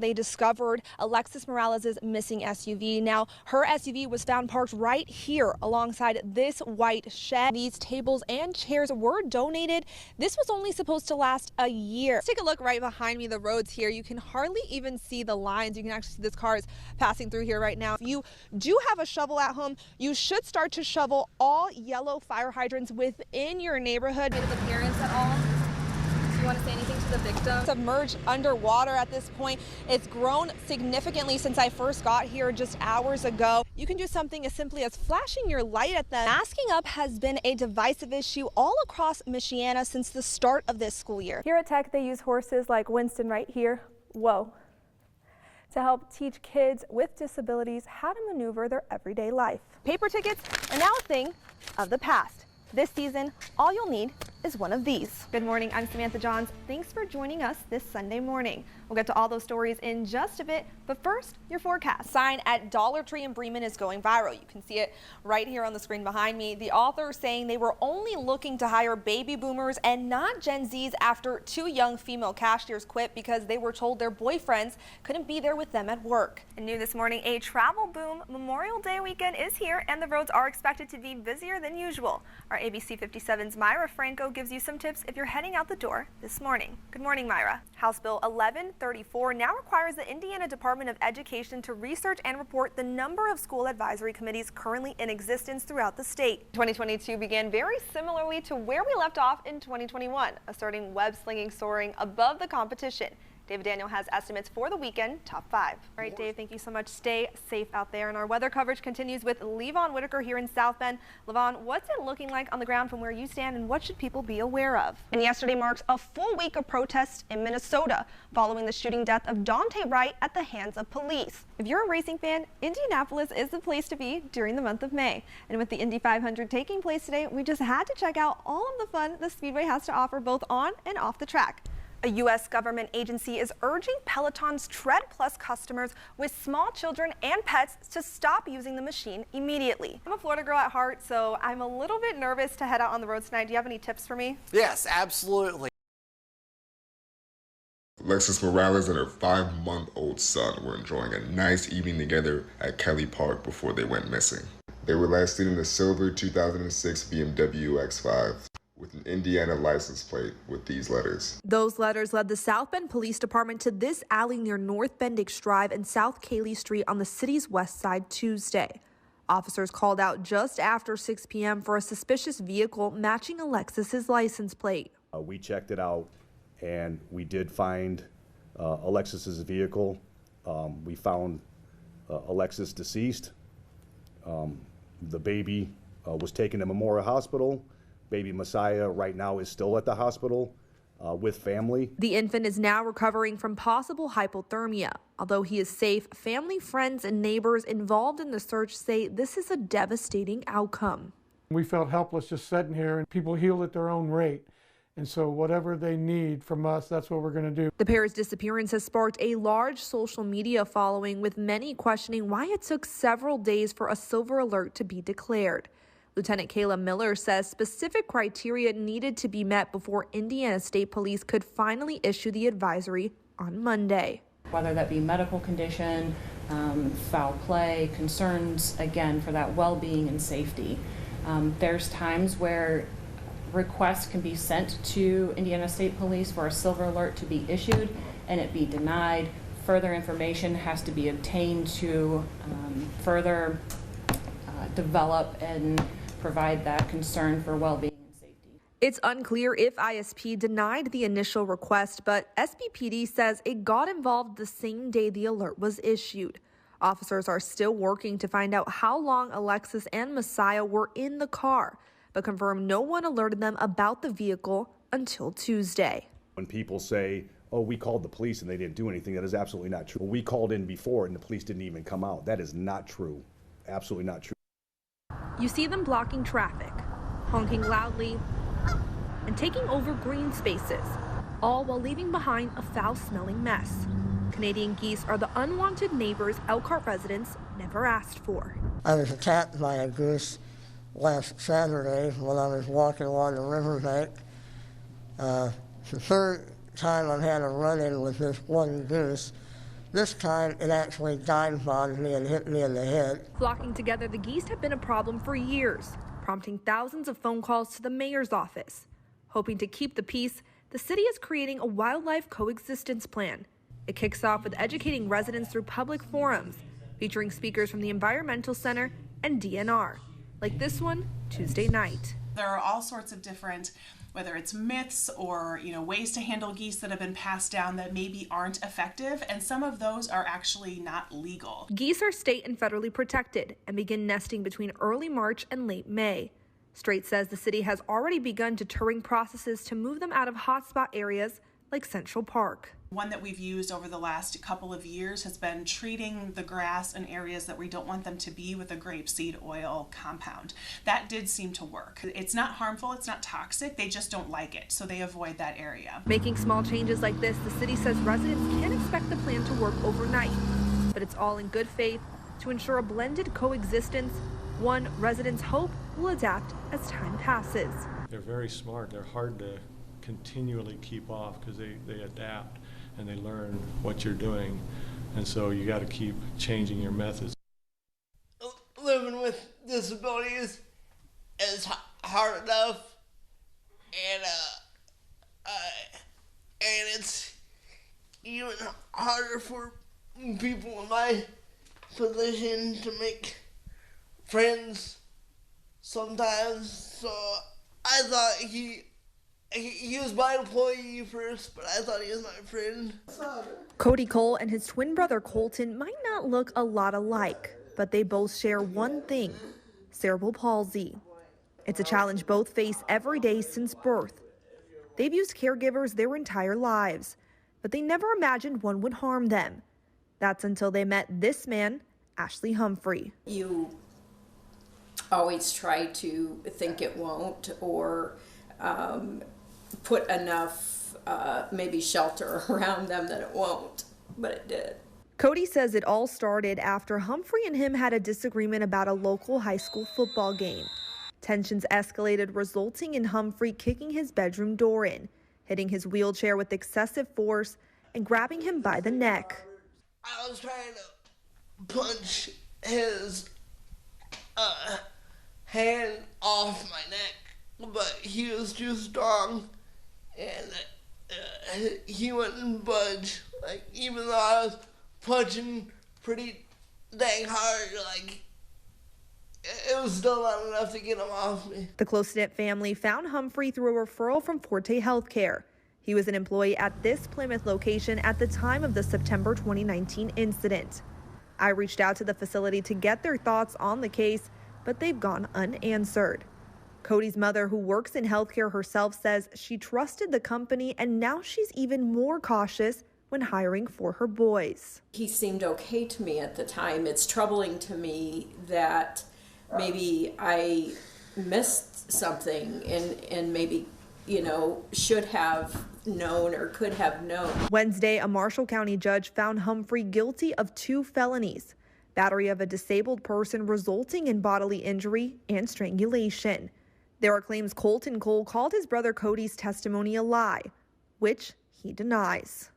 They discovered Alexis Morales' missing SUV. Now, her SUV was found parked right here alongside this white shed. These tables and chairs were donated. This was only supposed to last a year. Let's take a look right behind me, the roads here. You can hardly even see the lines. You can actually see this car is passing through here right now. If you do have a shovel at home, you should start to shovel all yellow fire hydrants within your neighborhood. Bit of appearance at all? You want to say anything to the victim? Submerged underwater at this point. It's grown significantly since I first got here just hours ago. You can do something as simply as flashing your light at them. Masking up has been a divisive issue all across Michiana since the start of this school year. Here at Tech, they use horses like Winston right here, whoa, to help teach kids with disabilities how to maneuver their everyday life. Paper tickets are now a thing of the past. This season, all you'll need is one of these. Good morning, I'm Samantha Johns. Thanks for joining us this Sunday morning. We'll get to all those stories in just a bit, but first, your forecast. Sign at Dollar Tree in Bremen is going viral. You can see it right here on the screen behind me. The author saying they were only looking to hire baby boomers and not Gen Zs after 2 young female cashiers quit because they were told their boyfriends couldn't be there with them at work. And new this morning, a travel boom. Memorial Day weekend is here and the roads are expected to be busier than usual. Our ABC 57's Myra Franco gives you some tips if you're heading out the door this morning. Good morning, Myra. House Bill 1134 now requires the Indiana Department of Education to research and report the number of school advisory committees currently in existence throughout the state. 2022 began very similarly to where we left off in 2021, asserting web slinging soaring above the competition. David Daniel has estimates for the weekend top 5. All right, Dave, thank you so much. Stay safe out there. And our weather coverage continues with Levon Whitaker here in South Bend. Levon, what's it looking like on the ground from where you stand, and what should people be aware of? And yesterday marks a full week of protests in Minnesota following the shooting death of Daunte Wright at the hands of police. If you're a racing fan, Indianapolis is the place to be during the month of May. And with the Indy 500 taking place today, we just had to check out all of the fun the Speedway has to offer both on and off the track. A U.S. government agency is urging Peloton's Tread Plus customers with small children and pets to stop using the machine immediately. I'm a Florida girl at heart, so I'm a little bit nervous to head out on the road tonight. Do you have any tips for me? Yes, absolutely. Alexis Morales and her 5-month-old son were enjoying a nice evening together at Kelly Park before they went missing. They were last seen in a silver 2006 BMW X5. With an Indiana license plate with these letters. Those letters led the South Bend Police Department to this alley near North Bendix Drive and South Cayley Street on the city's west side Tuesday. Officers called out just after 6 p.m. for a suspicious vehicle matching Alexis's license plate. We checked it out and we did find Alexis's vehicle. We found Alexis deceased. The baby was taken to Memorial Hospital. Baby Messiah right now is still at the hospital with family. The infant is now recovering from possible hypothermia. Although he is safe, family, friends, and neighbors involved in the search say this is a devastating outcome. We felt helpless just sitting here, and people heal at their own rate. And so whatever they need from us, that's what we're going to do. The pair's disappearance has sparked a large social media following, with many questioning why it took several days for a silver alert to be declared. Lieutenant Kayla Miller says specific criteria needed to be met before Indiana State Police could finally issue the advisory on Monday. Whether that be medical condition, foul play, concerns, again, for that well-being and safety. There's times where requests can be sent to Indiana State Police for a silver alert to be issued and it be denied. Further information has to be obtained to further develop and provide that concern for well-being and safety. It's unclear if ISP denied the initial request, but SBPD says it got involved the same day the alert was issued. Officers are still working to find out how long Alexis and Messiah were in the car, but confirm no one alerted them about the vehicle until Tuesday. When people say, oh, we called the police and they didn't do anything, that is absolutely not true. We called in before and the police didn't even come out. That is not true. Absolutely not true. You see them blocking traffic, honking loudly, and taking over green spaces, all while leaving behind a foul-smelling mess. Canadian geese are the unwanted neighbors Elkhart residents never asked for. I was attacked by a goose last Saturday when I was walking along the riverbank. It's the third time I've had a run-in with this one goose. This time it actually dive-bombed me and hit me in the head. Flocking together, the geese have been a problem for years, prompting thousands of phone calls to the mayor's office. Hoping to keep the peace, the city is creating a Wildlife Coexistence Plan. It kicks off with educating residents through public forums, featuring speakers from the Environmental Center and DNR, like this one Tuesday night. There are all sorts of different, whether it's myths or ways to handle geese that have been passed down that maybe aren't effective, and some of those are actually not legal. Geese are state and federally protected and begin nesting between early March and late May. Strait says the city has already begun deterring processes to move them out of hotspot areas like Central Park. One that we've used over the last couple of years has been treating the grass in areas that we don't want them to be with a grapeseed oil compound. That did seem to work. It's not harmful, it's not toxic, they just don't like it, so they avoid that area. Making small changes like this, the city says residents can't expect the plan to work overnight, but it's all in good faith to ensure a blended coexistence, one residents hope will adapt as time passes. They're very smart. They're hard to continually keep off because they adapt and they learn what you're doing, and so you got to keep changing your methods. Living with disabilities is hard enough, and it's even harder for people in my position to make friends sometimes. So I thought he was my employee first, but I thought he was my friend. Cody Cole and his twin brother Colton might not look a lot alike, but they both share one thing: cerebral palsy. It's a challenge both face every day since birth. They've used caregivers their entire lives, but they never imagined one would harm them. That's until they met this man, Ashley Humphrey. You always try to think it won't, or put enough maybe shelter around them that it won't, but it did. Cody says it all started after Humphrey and him had a disagreement about a local high school football game. Tensions escalated, resulting in Humphrey kicking his bedroom door in, hitting his wheelchair with excessive force, and grabbing him by the neck. I was trying to punch his hand off my neck, but he was too strong, and he wouldn't budge. Like, even though I was punching pretty dang hard, like, it was still not enough to get him off me. The close-knit family found Humphrey through a referral from Forte Healthcare. He was an employee at this Plymouth location at the time of the September 2019 incident. I reached out to the facility to get their thoughts on the case, but they've gone unanswered. Cody's mother, who works in healthcare herself, says she trusted the company, and now she's even more cautious when hiring for her boys. He seemed okay to me at the time. It's troubling to me that maybe I missed something and maybe, should have known or could have known. Wednesday, a Marshall County judge found Humphrey guilty of 2 felonies: battery of a disabled person resulting in bodily injury and strangulation. There are claims Colton Cole called his brother Cody's testimony a lie, which he denies.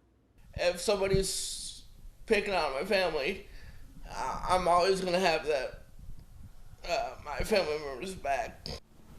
If somebody's picking on my family, I'm always going to have that my family members back.